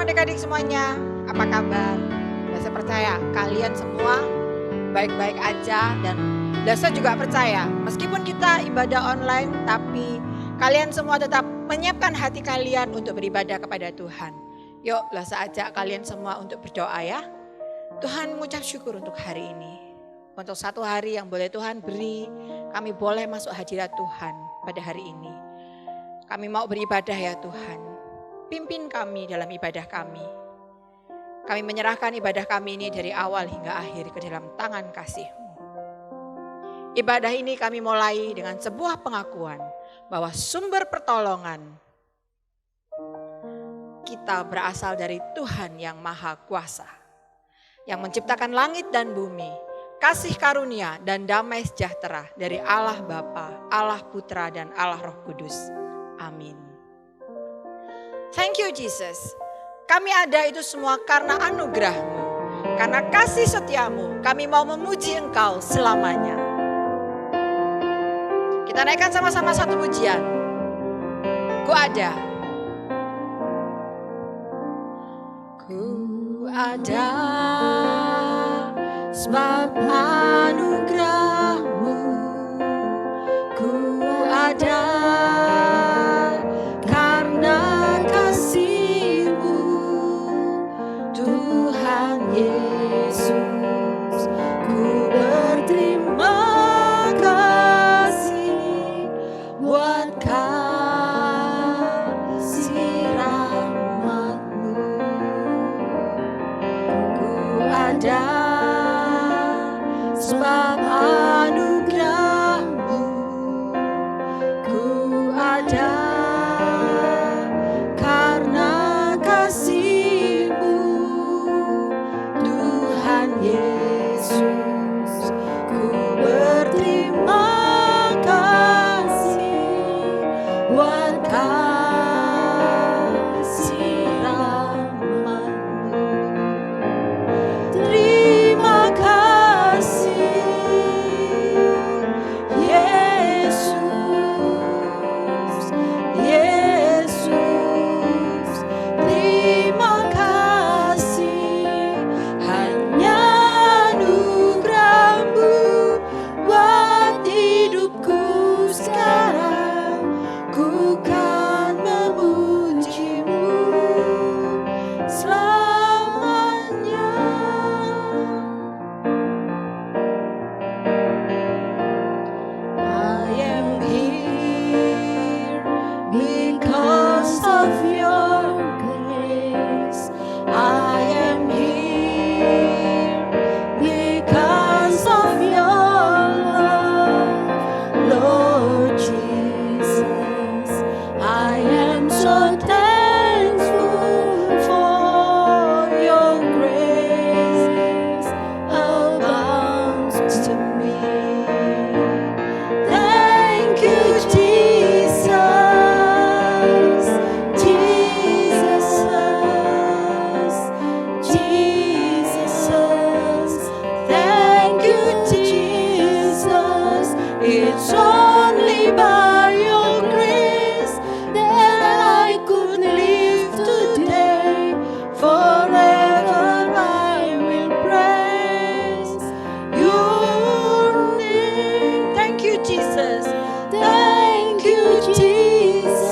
adik-adik semuanya, apa kabar? Dan saya percaya kalian semua baik-baik aja dan saya juga percaya meskipun kita ibadah online tapi kalian semua tetap menyiapkan hati kalian untuk beribadah kepada Tuhan. Yuk, saya ajak kalian semua untuk berdoa ya. Tuhan, mengucap syukur untuk hari ini. Untuk satu hari yang boleh Tuhan beri, kami boleh masuk hadirat Tuhan pada hari ini. Kami mau beribadah ya Tuhan. Pimpin kami dalam ibadah kami. Kami menyerahkan ibadah kami ini dari awal hingga akhir ke dalam tangan kasih-Mu. Ibadah ini kami mulai dengan sebuah pengakuan bahwa sumber pertolongan kita berasal dari Tuhan yang Maha Kuasa. Yang menciptakan langit dan bumi, kasih karunia dan damai sejahtera dari Allah Bapa, Allah Putra dan Allah Roh Kudus. Amin. Thank you Jesus. Kami ada itu semua karena anugerah-Mu. Karena kasih setia-Mu, kami mau memuji Engkau selamanya. Kita naikkan sama-sama satu pujian. Ku ada. Ku ada sebab anugerah-Mu. Ku ada karena kasih-Mu, Tuhan Yesus. Ku berterima kasih buat kasih rahmat-Mu. Ku ada sebab anugerah-Mu. Ku ada karena kasih-Mu, Tuhan Yesus. Ku berterima kasih buat kasih rahmat-Mu. Terima kasih Yesus, Yesus. Terima kasih hanya anugerah-Mu buat hidupku sekarang. Ku kan memuji-Mu selamanya. I am here because of your grace. I am here because of your love, Lord Jesus. I am so thankful for your grace abounds to me. Thank you, Jesus, Jesus, Jesus. Thank you, Jesus. It's only by your grace that I could live today. Forever I will praise your name. Thank you, Jesus. Thank you, Jesus.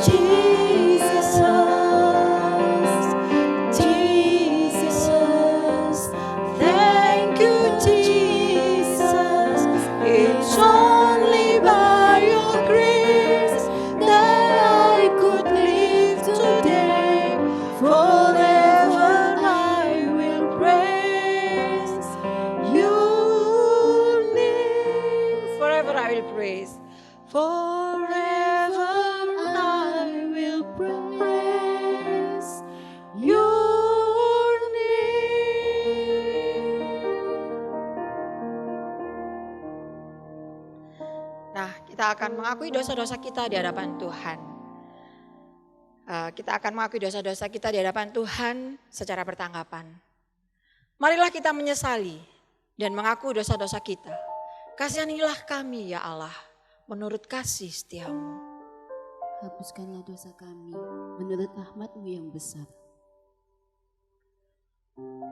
Jesus. Jesus. Thank you, Jesus. It's only by your grace that I could live today. Forever I will praise your name. Forever I will praise. Forever I will praise your name. Nah, kita akan mengakui dosa-dosa kita di hadapan Tuhan. Kita akan mengakui dosa-dosa kita di hadapan Tuhan secara bertanggapan. Marilah kita menyesali dan mengaku dosa-dosa kita. Kasihanilah kami ya Allah, menurut kasih setia-Mu. hapuskanlah dosa kami menurut rahmat-Mu yang besar.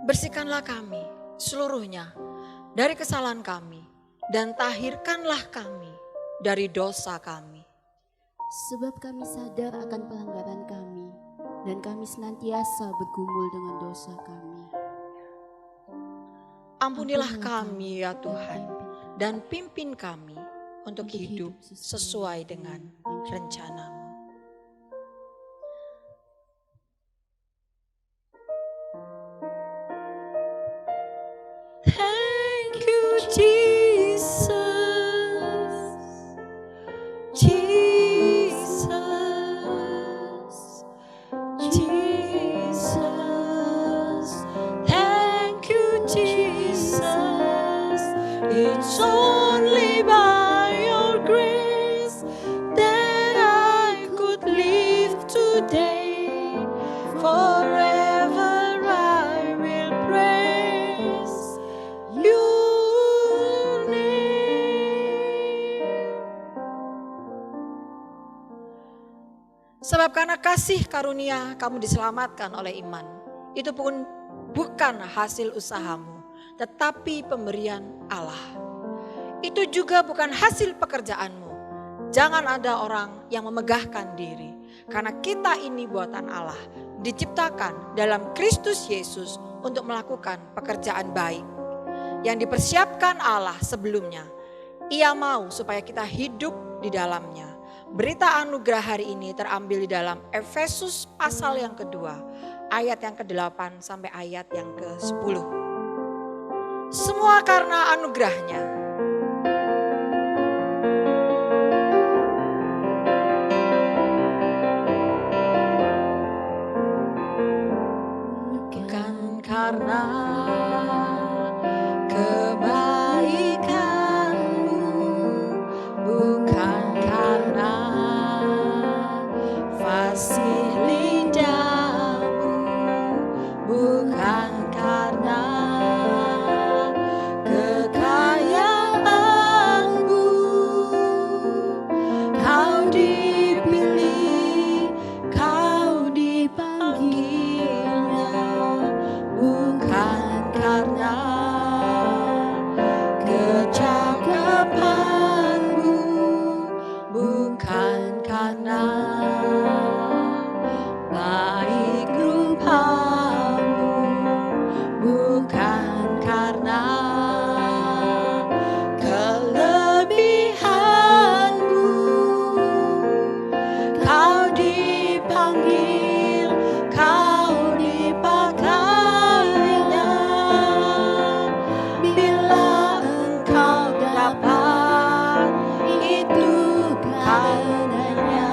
Bersihkanlah kami seluruhnya dari kesalahan kami dan tahirkanlah kami dari dosa kami. Sebab kami sadar akan pelanggaran kami dan kami senantiasa bergumul dengan dosa kami. Ampunilah kami ya Tuhan dan pimpin kami untuk hidup sesuai dengan rencana-Mu. Thank you Jesus, Jesus, Jesus. Thank you Jesus, it's only by your grace that I could live today. Forever I will praise your name. Sebab karena kasih karunia kamu diselamatkan oleh iman. Itu pun bukan hasil usahamu, tetapi pemberian Allah. Itu juga bukan hasil pekerjaanmu. Jangan ada orang yang memegahkan diri, karena kita ini buatan Allah, diciptakan dalam Kristus Yesus untuk melakukan pekerjaan baik yang dipersiapkan Allah sebelumnya. Ia mau supaya kita hidup di dalamnya. Berita anugerah hari ini terambil di dalam Efesus pasal yang kedua, ayat yang ke-8 sampai ayat yang ke-10. Semua karena anugerahnya. Bukan karena kebaikanmu, bukan karena fasih lidahmu, bukan karena kekayaanmu, kau dipilih, kau dipanggilnya, bukan karena kecakapanmu, bukan karena baik rupamu, bukan karena kelebihanmu, kau dipanggil, kau dipakainya. Bila engkau dapat, itu karenanya.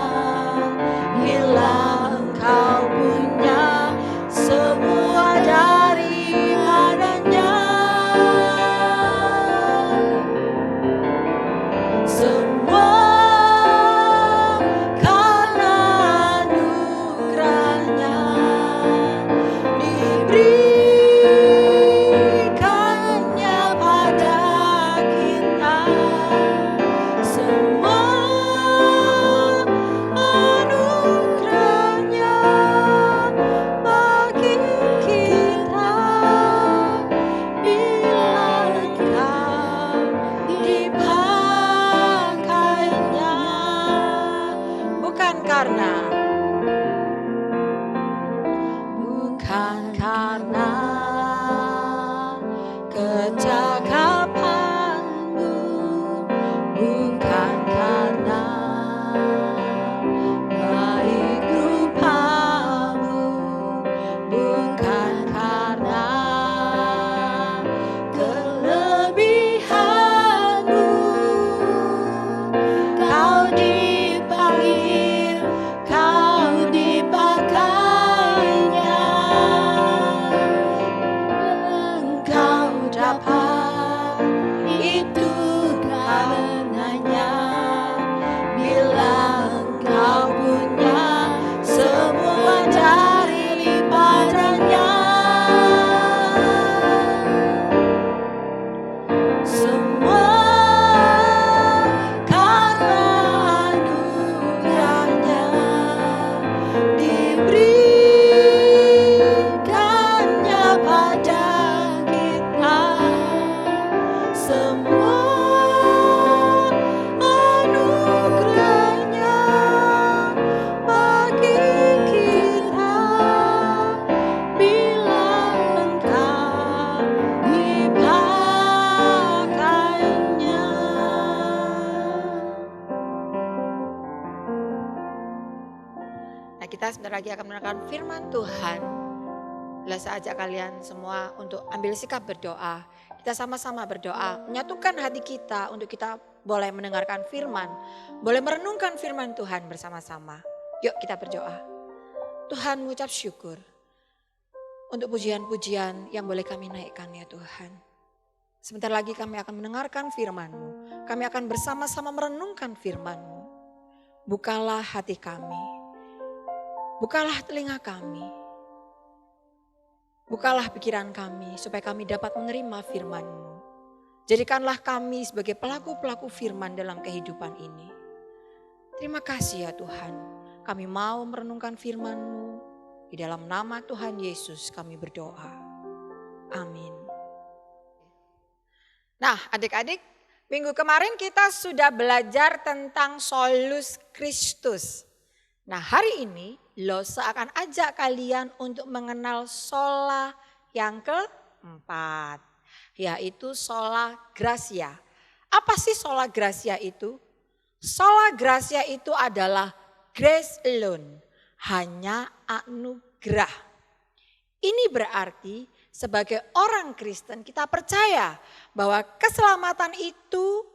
Bila engkau punya semua daripadanya, kita sebentar lagi akan mendengarkan firman Tuhan. Saya ajak kalian semua untuk ambil sikap berdoa. Kita sama-sama berdoa, menyatukan hati kita untuk kita boleh mendengarkan firman, boleh merenungkan firman Tuhan bersama-sama. Yuk kita berdoa. Tuhan, mengucap syukur untuk pujian-pujian yang boleh kami naikkan ya Tuhan. Sebentar lagi kami akan mendengarkan firman-Mu. Kami akan bersama-sama merenungkan firman-Mu. Bukalah hati kami. Bukalah telinga kami. Bukalah pikiran kami supaya kami dapat menerima firman-Mu. Jadikanlah kami sebagai pelaku-pelaku firman dalam kehidupan ini. Terima kasih ya Tuhan. Kami mau merenungkan firman-Mu. Di dalam nama Tuhan Yesus kami berdoa. Amin. Nah adik-adik, minggu kemarin kita sudah belajar tentang solus Christus. Nah hari ini Losa akan ajak kalian untuk mengenal sola yang keempat. Yaitu sola gratia. Apa sih sola gratia itu? Sola gratia itu adalah grace alone. Hanya anugerah. Ini berarti sebagai orang Kristen kita percaya bahwa keselamatan itu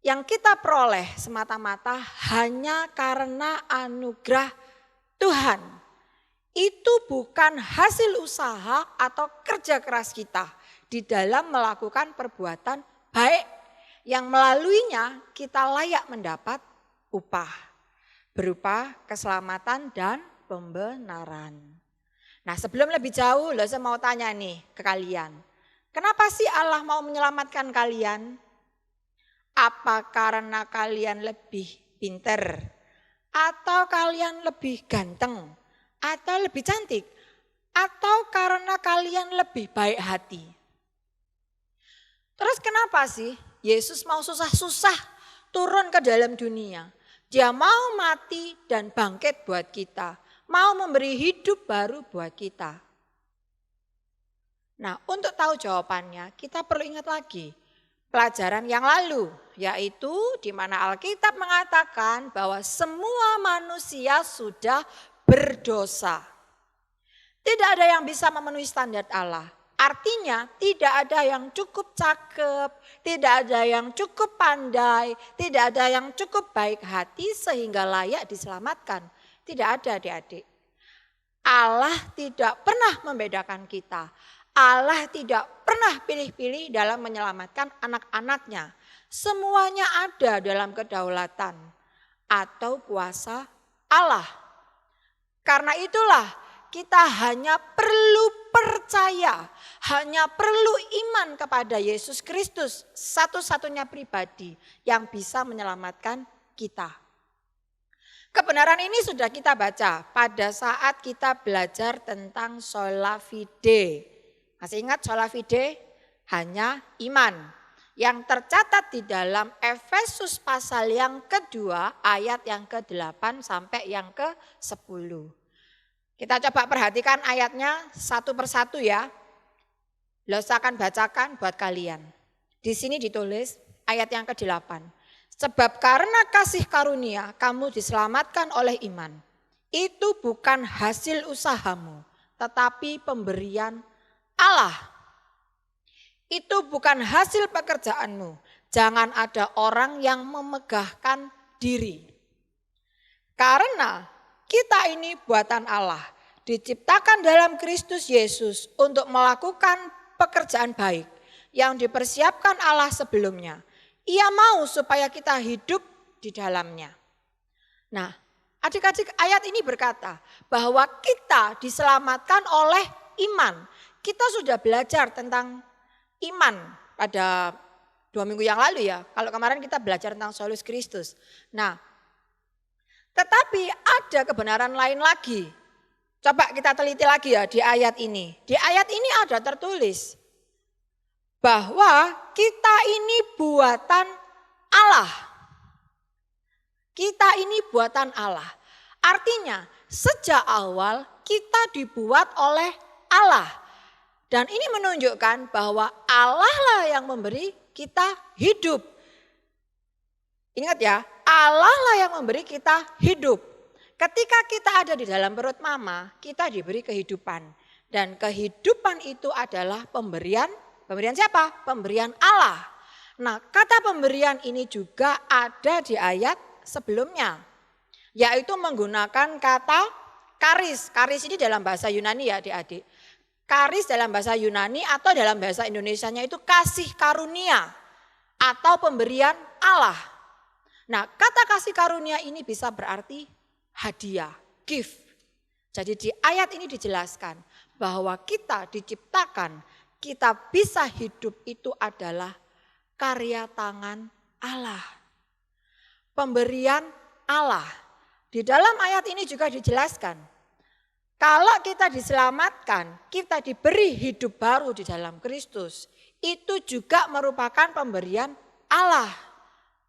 yang kita peroleh semata-mata hanya karena anugerah Tuhan. Itu bukan hasil usaha atau kerja keras kita di dalam melakukan perbuatan baik yang melaluinya kita layak mendapat upah berupa keselamatan dan pembenaran. Nah sebelum lebih jauh, saya mau tanya nih ke kalian. Kenapa sih Allah mau menyelamatkan kalian? Apa karena kalian lebih pinter? Atau kalian lebih ganteng? Atau lebih cantik? Atau karena kalian lebih baik hati? Terus kenapa sih Yesus mau susah-susah turun ke dalam dunia? Dia mau mati dan bangkit buat kita. Mau memberi hidup baru buat kita. Nah untuk tahu jawabannya kita perlu ingat lagi pelajaran yang lalu. Yaitu di mana Alkitab mengatakan bahwa semua manusia sudah berdosa. Tidak ada yang bisa memenuhi standar Allah. Artinya tidak ada yang cukup cakep, tidak ada yang cukup pandai, tidak ada yang cukup baik hati sehingga layak diselamatkan. Tidak ada adik-adik. Allah tidak pernah membedakan kita. Allah tidak pernah pilih-pilih dalam menyelamatkan anak-anaknya. Semuanya ada dalam kedaulatan atau kuasa Allah. Karena itulah kita hanya perlu percaya, hanya perlu iman kepada Yesus Kristus, satu-satunya pribadi yang bisa menyelamatkan kita. Kebenaran ini sudah kita baca pada saat kita belajar tentang sola fide. Masih ingat sola fide? Hanya iman. Yang tercatat di dalam Efesus pasal yang kedua ayat yang ke-8 sampai yang ke-10. Kita coba perhatikan ayatnya satu persatu ya. Saya akan bacakan buat kalian. Di sini ditulis ayat yang ke-8. Sebab karena kasih karunia kamu diselamatkan oleh iman. Itu bukan hasil usahamu, tetapi pemberian Allah. Itu bukan hasil pekerjaanmu. Jangan ada orang yang memegahkan diri. Karena kita ini buatan Allah, diciptakan dalam Kristus Yesus untuk melakukan pekerjaan baik yang dipersiapkan Allah sebelumnya. Ia mau supaya kita hidup di dalamnya. Nah, adik-adik ayat ini berkata bahwa kita diselamatkan oleh iman. Kita sudah belajar tentang iman pada 2 minggu yang lalu ya. Kalau kemarin kita belajar tentang solus Christus. Nah, tetapi ada kebenaran lain lagi. Coba kita teliti lagi ya di ayat ini. Di ayat ini ada tertulis bahwa kita ini buatan Allah. Kita ini buatan Allah. Artinya sejak awal kita dibuat oleh Allah. Dan ini menunjukkan bahwa Allah lah yang memberi kita hidup. Ingat ya, Allah lah yang memberi kita hidup. Ketika kita ada di dalam perut mama, kita diberi kehidupan. Dan kehidupan itu adalah pemberian. Pemberian siapa? Pemberian Allah. Nah, kata pemberian ini juga ada di ayat sebelumnya. Yaitu menggunakan kata karis. Karis ini dalam bahasa Yunani ya adik-adik. Karis dalam bahasa Yunani atau dalam bahasa Indonesianya itu kasih karunia atau pemberian Allah. Nah, kata kasih karunia ini bisa berarti hadiah, gift. Jadi di ayat ini dijelaskan bahwa kita diciptakan, kita bisa hidup itu adalah karya tangan Allah. Pemberian Allah. Di dalam ayat ini juga dijelaskan, kalau kita diselamatkan, kita diberi hidup baru di dalam Kristus. Itu juga merupakan pemberian Allah.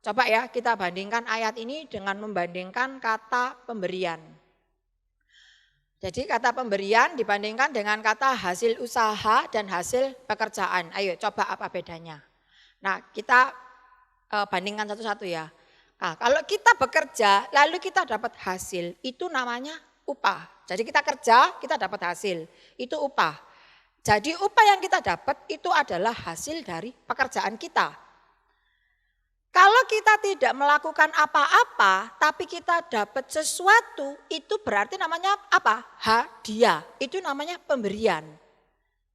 Coba ya kita bandingkan ayat ini dengan membandingkan kata pemberian. Jadi kata pemberian dibandingkan dengan kata hasil usaha dan hasil pekerjaan. Ayo coba apa bedanya. Nah kita bandingkan satu-satu ya. Nah, kalau kita bekerja lalu kita dapat hasil itu namanya upah. Jadi kita kerja kita dapat hasil itu upah. Jadi upah yang kita dapat itu adalah hasil dari pekerjaan kita. Kalau kita tidak melakukan apa-apa tapi kita dapat sesuatu itu berarti namanya apa? Hadiah. Itu namanya pemberian.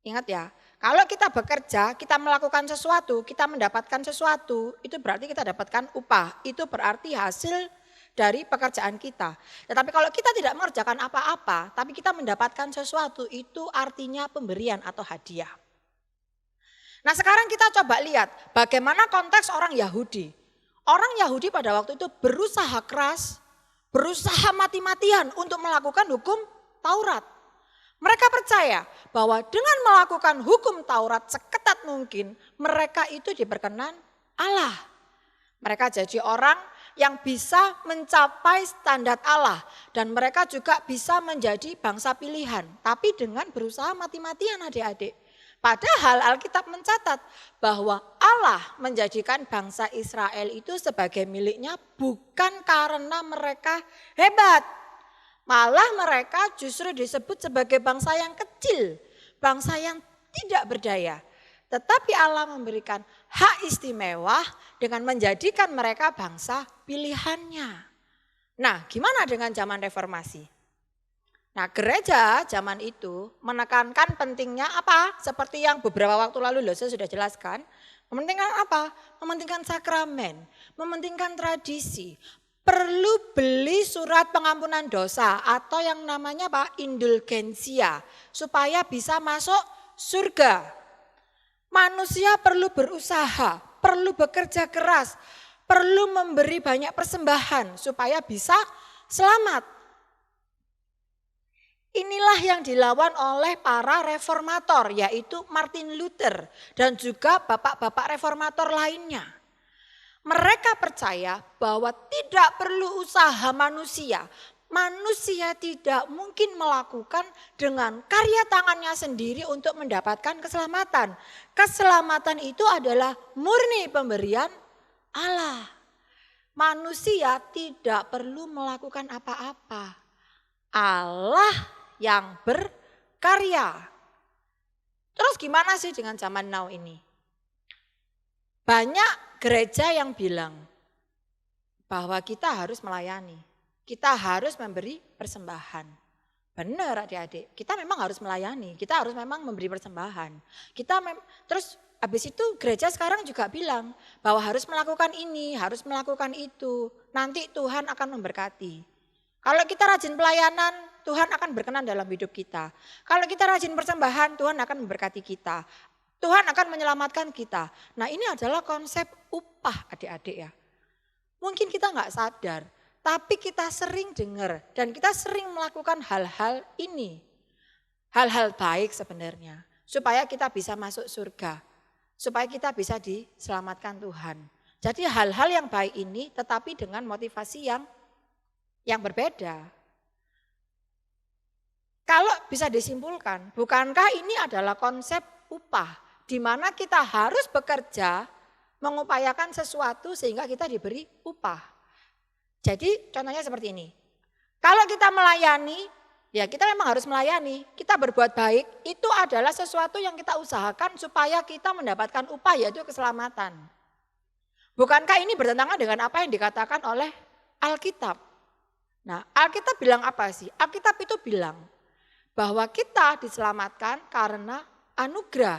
Ingat ya, kalau kita bekerja, kita melakukan sesuatu, kita mendapatkan sesuatu, itu berarti kita dapatkan upah. Itu berarti hasil dari pekerjaan kita. Tetapi kalau kita tidak mengerjakan apa-apa, tapi kita mendapatkan sesuatu, itu artinya pemberian atau hadiah. Nah sekarang kita coba lihat bagaimana konteks orang Yahudi. Orang Yahudi pada waktu itu berusaha keras, berusaha mati-matian untuk melakukan hukum Taurat. Mereka percaya bahwa dengan melakukan hukum Taurat seketat mungkin, mereka itu diperkenan Allah. Mereka jadi orang yang bisa mencapai standar Allah. Dan mereka juga bisa menjadi bangsa pilihan. Tapi dengan berusaha mati-matian adik-adik. Padahal Alkitab mencatat bahwa Allah menjadikan bangsa Israel itu sebagai miliknya bukan karena mereka hebat. Malah mereka justru disebut sebagai bangsa yang kecil. Bangsa yang tidak berdaya. Tetapi Allah memberikan hak istimewa dengan menjadikan mereka bangsa pilihannya. Nah, gimana dengan zaman reformasi? Nah, gereja zaman itu menekankan pentingnya apa? Seperti yang beberapa waktu lalu saya sudah jelaskan. Mementingkan apa? Mementingkan sakramen, mementingkan tradisi. Perlu beli surat pengampunan dosa atau yang namanya apa? Indulgensia supaya bisa masuk surga. Manusia perlu berusaha, perlu bekerja keras, perlu memberi banyak persembahan supaya bisa selamat. Inilah yang dilawan oleh para reformator yaitu Martin Luther dan juga bapak-bapak reformator lainnya. Mereka percaya bahwa tidak perlu usaha manusia. Manusia tidak mungkin melakukan dengan karya tangannya sendiri untuk mendapatkan keselamatan. Keselamatan itu adalah murni pemberian Allah. Manusia tidak perlu melakukan apa-apa. Allah yang berkarya. Terus gimana sih dengan zaman now ini? Banyak gereja yang bilang bahwa kita harus melayani. Kita harus memberi persembahan. Benar adik-adik, kita memang harus melayani, kita harus memang memberi persembahan. Terus habis itu gereja sekarang juga bilang bahwa harus melakukan ini, harus melakukan itu. Nanti Tuhan akan memberkati. Kalau kita rajin pelayanan, Tuhan akan berkenan dalam hidup kita. Kalau kita rajin persembahan, Tuhan akan memberkati kita. Tuhan akan menyelamatkan kita. Nah ini adalah konsep upah adik-adik ya. Mungkin kita nggak sadar. Tapi kita sering dengar dan kita sering melakukan hal-hal ini. Hal-hal baik sebenarnya. Supaya kita bisa masuk surga. Supaya kita bisa diselamatkan Tuhan. Jadi hal-hal yang baik ini tetapi dengan motivasi yang berbeda. Kalau bisa disimpulkan, bukankah ini adalah konsep upah. Di mana kita harus bekerja mengupayakan sesuatu sehingga kita diberi upah. Jadi contohnya seperti ini, Kalau kita melayani, ya kita memang harus melayani. Kita berbuat baik, itu adalah sesuatu yang kita usahakan supaya kita mendapatkan upah, yaitu keselamatan. Bukankah ini bertentangan dengan apa yang dikatakan oleh Alkitab? Nah, Alkitab bilang apa sih? Alkitab itu bilang bahwa kita diselamatkan karena anugerah.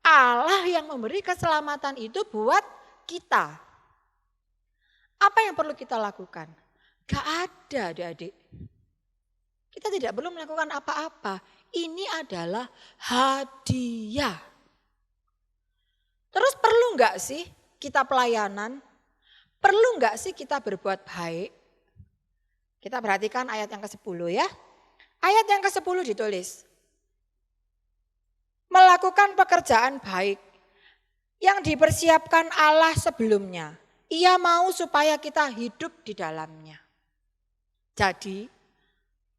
Allah yang memberi keselamatan itu buat kita. Apa yang perlu kita lakukan? Gak ada adik-adik. Kita tidak perlu melakukan apa-apa. Ini adalah hadiah. Terus perlu gak sih kita pelayanan? Perlu gak sih kita berbuat baik? Kita perhatikan ayat yang ke-10 ya. Ayat yang ke-10 ditulis. Melakukan pekerjaan baik yang dipersiapkan Allah sebelumnya. Ia mau supaya kita hidup di dalamnya. Jadi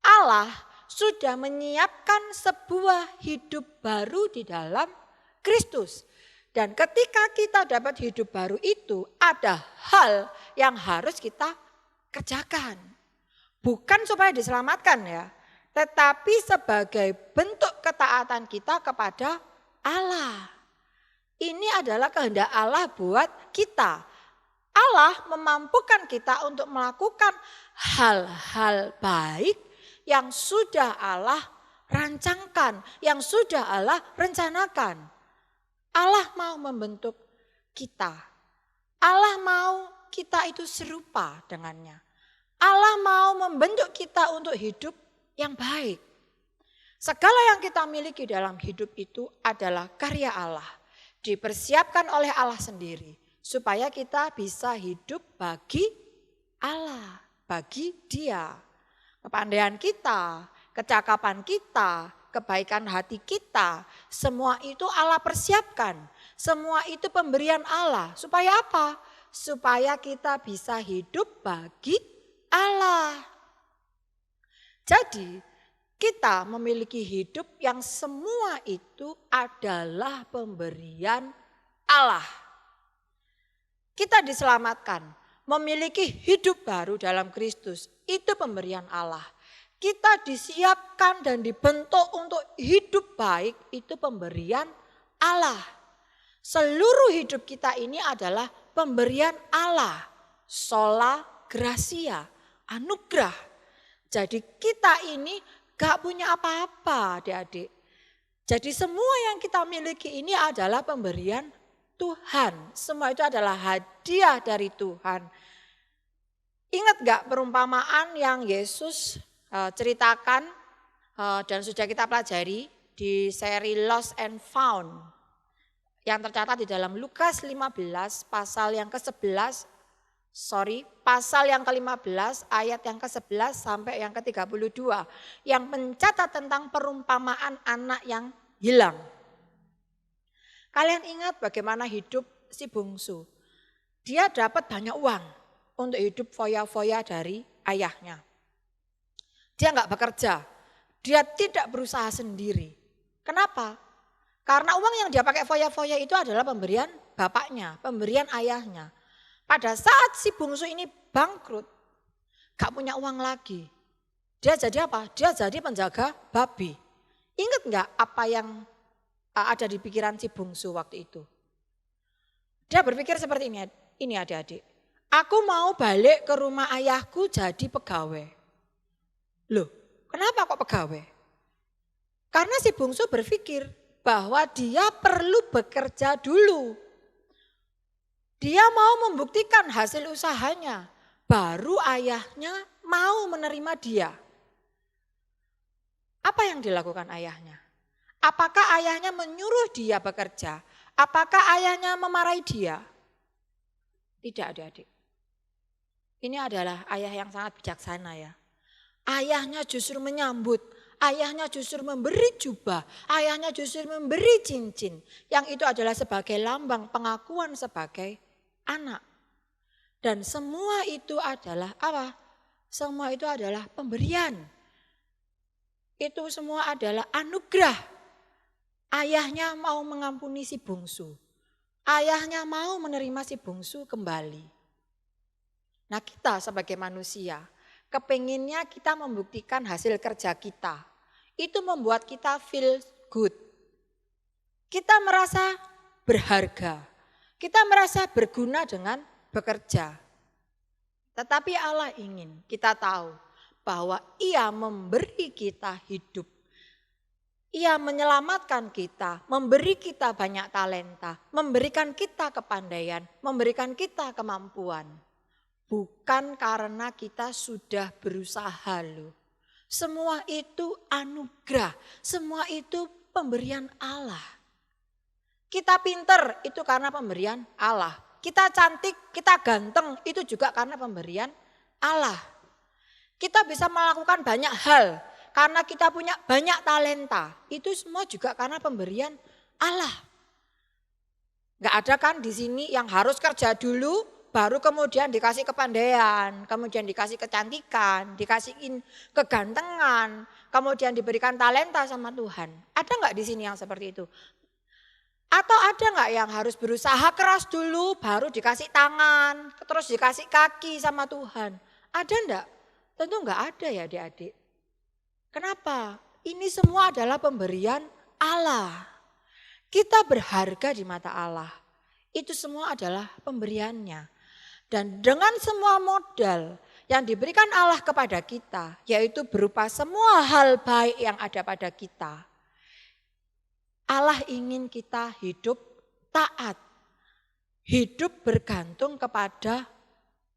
Allah sudah menyiapkan sebuah hidup baru di dalam Kristus. Dan ketika kita dapat hidup baru itu ada hal yang harus kita kerjakan. Bukan supaya diselamatkan ya, tetapi sebagai bentuk ketaatan kita kepada Allah. Ini adalah kehendak Allah buat kita. Allah memampukan kita untuk melakukan hal-hal baik yang sudah Allah rancangkan, yang sudah Allah rencanakan. Allah mau membentuk kita. Allah mau kita itu serupa dengannya. Allah mau membentuk kita untuk hidup yang baik. Segala yang kita miliki dalam hidup itu adalah karya Allah. Dipersiapkan oleh Allah sendiri. Supaya kita bisa hidup bagi Allah, bagi Dia. Kepandaian kita, kecakapan kita, kebaikan hati kita, semua itu Allah persiapkan. Semua itu pemberian Allah. Supaya apa? Supaya kita bisa hidup bagi Allah. Jadi kita memiliki hidup yang semua itu adalah pemberian Allah. Kita diselamatkan, memiliki hidup baru dalam Kristus, itu pemberian Allah. Kita disiapkan dan dibentuk untuk hidup baik, itu pemberian Allah. Seluruh hidup kita ini adalah pemberian Allah, sola gratia, anugerah. Jadi kita ini gak punya apa-apa adik-adik. Jadi semua yang kita miliki ini adalah pemberian Tuhan. Semua itu adalah hadiah dari Tuhan. Ingat gak perumpamaan yang Yesus ceritakan dan sudah kita pelajari di seri Lost and Found. Yang tercatat di dalam Lukas 15 pasal yang ke-11. Pasal yang ke-15 ayat yang ke-11 sampai yang ke-32 yang mencatat tentang perumpamaan anak yang hilang. Kalian ingat bagaimana hidup si bungsu? Dia dapat banyak uang untuk hidup foya-foya dari ayahnya. Dia enggak bekerja, dia tidak berusaha sendiri. Kenapa? Karena uang yang dia pakai foya-foya itu adalah pemberian bapaknya, pemberian ayahnya. Pada saat si bungsu ini bangkrut, gak punya uang lagi. Dia jadi apa? Dia jadi penjaga babi. Ingat gak apa yang ada di pikiran si bungsu waktu itu? Dia berpikir seperti ini adik-adik. Aku mau balik ke rumah ayahku jadi pegawai. Loh, kenapa kok pegawai? Karena si bungsu berpikir bahwa dia perlu bekerja dulu. Dia mau membuktikan hasil usahanya, baru ayahnya mau menerima dia. Apa yang dilakukan ayahnya? Apakah ayahnya menyuruh dia bekerja? Apakah ayahnya memarahi dia? Tidak adik-adik. Ini adalah ayah yang sangat bijaksana ya. Ayahnya justru menyambut, ayahnya justru memberi jubah, ayahnya justru memberi cincin. Yang itu adalah sebagai lambang pengakuan sebagai anak. Dan semua itu adalah apa? Semua itu adalah pemberian. Itu semua adalah anugerah. Ayahnya mau mengampuni si bungsu. Ayahnya mau menerima si bungsu kembali. Nah kita sebagai manusia, Kepinginnya kita membuktikan hasil kerja kita. Itu membuat kita feel good. Kita merasa berharga. Kita merasa berguna dengan bekerja. Tetapi Allah ingin kita tahu bahwa Ia memberi kita hidup. Ia menyelamatkan kita, memberi kita banyak talenta, memberikan kita kepandaian, memberikan kita kemampuan. Bukan karena kita sudah berusaha loh. Semua itu anugerah, semua itu pemberian Allah. Kita pinter itu karena pemberian Allah. Kita cantik, kita ganteng itu juga karena pemberian Allah. Kita bisa melakukan banyak hal karena kita punya banyak talenta. Itu semua juga karena pemberian Allah. Gak ada kan di sini yang harus kerja dulu baru kemudian dikasih kepandaian, kemudian dikasih kecantikan, dikasih kegantengan, kemudian diberikan talenta sama Tuhan. Ada gak di sini yang seperti itu? Atau ada nggak yang harus berusaha keras dulu baru dikasih tangan, terus dikasih kaki sama Tuhan? Ada enggak? Tentu enggak ada ya adik-adik. Kenapa? Ini semua adalah pemberian Allah. Kita berharga di mata Allah. Itu semua adalah pemberiannya. Dan dengan semua modal yang diberikan Allah kepada kita, yaitu berupa semua hal baik yang ada pada kita. Allah ingin kita hidup taat, hidup bergantung kepada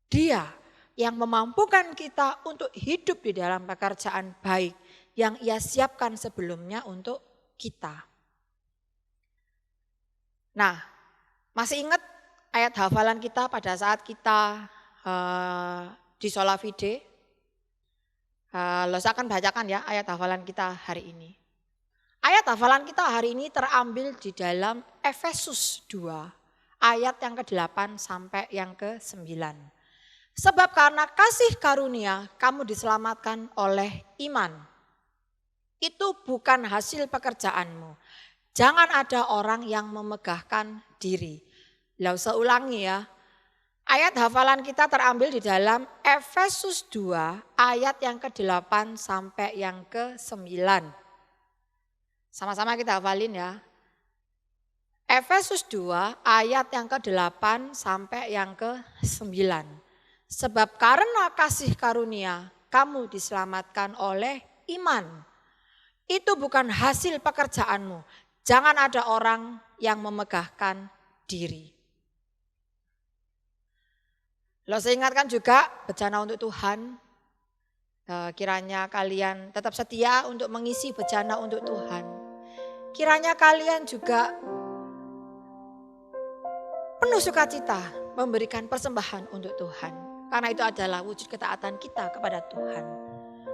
Dia yang memampukan kita untuk hidup di dalam pekerjaan baik yang Ia siapkan sebelumnya untuk kita. Nah, masih ingat ayat hafalan kita pada saat kita di Sola Fide? Saya akan bacakan ya ayat hafalan kita hari ini. Ayat hafalan kita hari ini terambil di dalam Efesus 2, ayat yang ke-8 sampai yang ke-9. Sebab karena kasih karunia kamu diselamatkan oleh iman. Itu bukan hasil pekerjaanmu. Jangan ada orang yang memegahkan diri. Saya ulangi ya. Ayat hafalan kita terambil di dalam Efesus 2, ayat yang ke-8 sampai yang ke-9. Sama-sama kita hafalin ya. Efesus 2 ayat yang ke-8 sampai yang ke-9. Sebab karena kasih karunia kamu diselamatkan oleh iman. Itu bukan hasil pekerjaanmu. Jangan ada orang yang memegahkan diri. Saya ingatkan juga bejana untuk Tuhan. Kiranya kalian tetap setia untuk mengisi bejana untuk Tuhan. Kiranya kalian juga penuh sukacita memberikan persembahan untuk Tuhan. Karena itu adalah wujud ketaatan kita kepada Tuhan.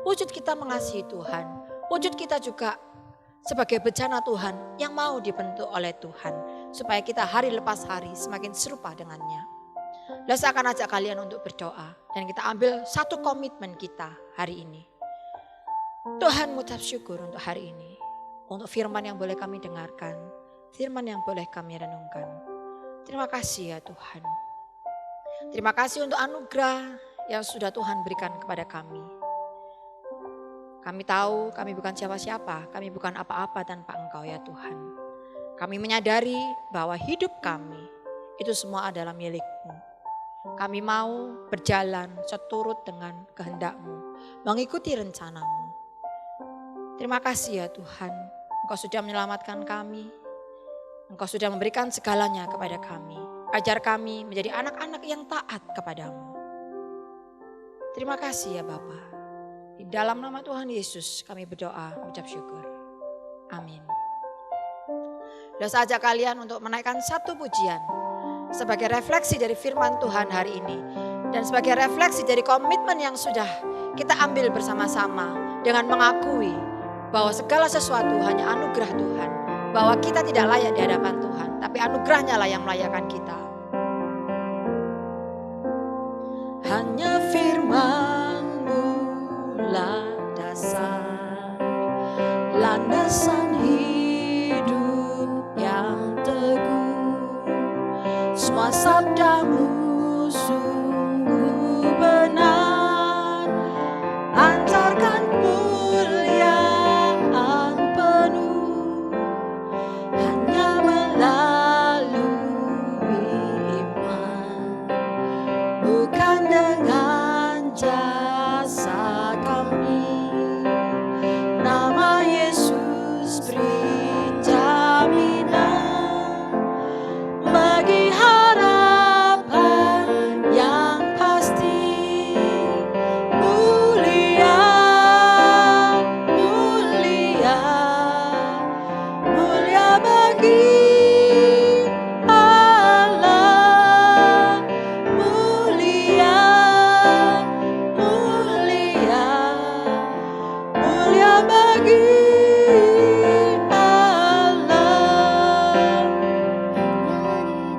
Wujud kita mengasihi Tuhan. Wujud kita juga sebagai bejana Tuhan yang mau dibentuk oleh Tuhan. Supaya kita hari lepas hari semakin serupa dengannya. Saya akan ajak kalian untuk berdoa. Dan kita ambil satu komitmen kita hari ini. Tuhan mengucap syukur untuk hari ini. Untuk firman yang boleh kami dengarkan. Firman yang boleh kami renungkan. Terima kasih ya Tuhan. Terima kasih untuk anugerah yang sudah Tuhan berikan kepada kami. Kami tahu kami bukan siapa-siapa. Kami bukan apa-apa tanpa Engkau ya Tuhan. Kami menyadari bahwa hidup kami itu semua adalah milik-Mu. Kami mau berjalan seturut dengan kehendak-Mu. Mengikuti rencana-Mu. Terima kasih ya Tuhan. Engkau sudah menyelamatkan kami. Engkau sudah memberikan segalanya kepada kami. Ajar kami menjadi anak-anak yang taat kepadamu. Terima kasih ya Bapa. Di dalam nama Tuhan Yesus kami berdoa mengucap syukur. Amin. Saya ajak kalian untuk menaikkan satu pujian. Sebagai refleksi dari firman Tuhan hari ini. Dan sebagai refleksi dari komitmen yang sudah kita ambil bersama-sama. Dengan mengakui bahwa segala sesuatu hanya anugerah Tuhan. Bahwa kita tidak layak di hadapan Tuhan. Tapi anugerahnya lah yang melayakkan kita. Hanya firman-Mu lah dasar. Landasan hidup yang teguh. Semua sabda-Mu sungguh benar. bagi Allah, mulia, mulia, mulia bagi Allah.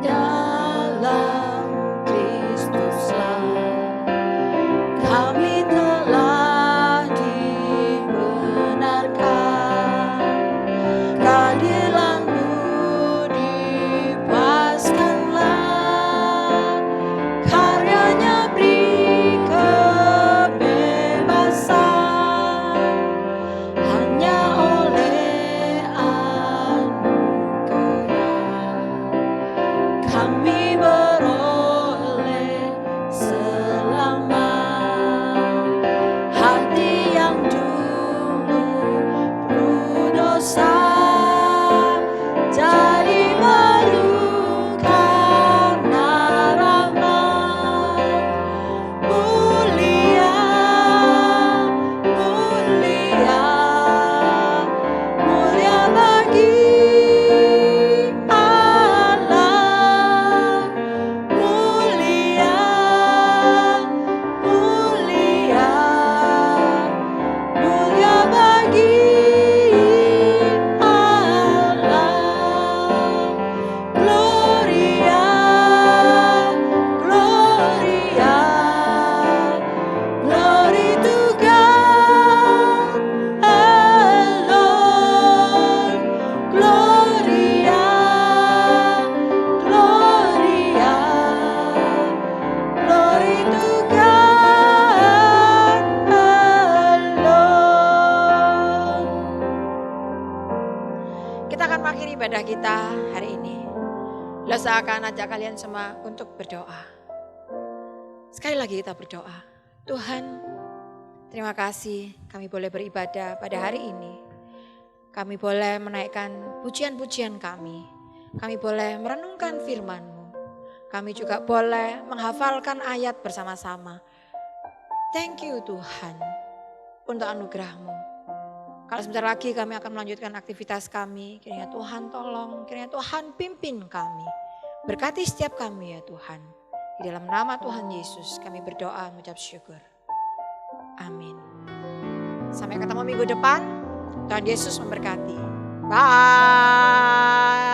Dalam Kristuslah kami telah dibenarkan, keadilan-Mu dipaskanlah, karyanya beri kebebasan, hanya oleh anugerah kami beroleh selamat. Hati yang dulu penuh dosa jadi baru karena rahmat. Mulia, mulia, mulia bagi Allah, mulia, mulia, mulia bagi Allah. Gloria, Gloria, glory to God alone. Gloria, Gloria, glory to God alone. Kita akan mengakhiri ibadah kita hari ini. Lalu saya akan ajak kalian semua untuk berdoa. Sekali lagi kita berdoa. Tuhan, terima kasih kami boleh beribadah pada hari ini. Kami boleh menaikkan pujian-pujian kami. Kami boleh merenungkan firman-Mu. Kami juga boleh menghafalkan ayat bersama-sama. Thank you Tuhan untuk anugerah-Mu. Kalau sebentar lagi kami akan melanjutkan aktivitas kami, kiranya Tuhan tolong, kiranya Tuhan pimpin kami. Berkati setiap kami ya Tuhan. Di dalam nama Tuhan Yesus kami berdoa mengucap syukur. Amin. Sampai ketemu minggu depan. Tuhan Yesus memberkati. Bye.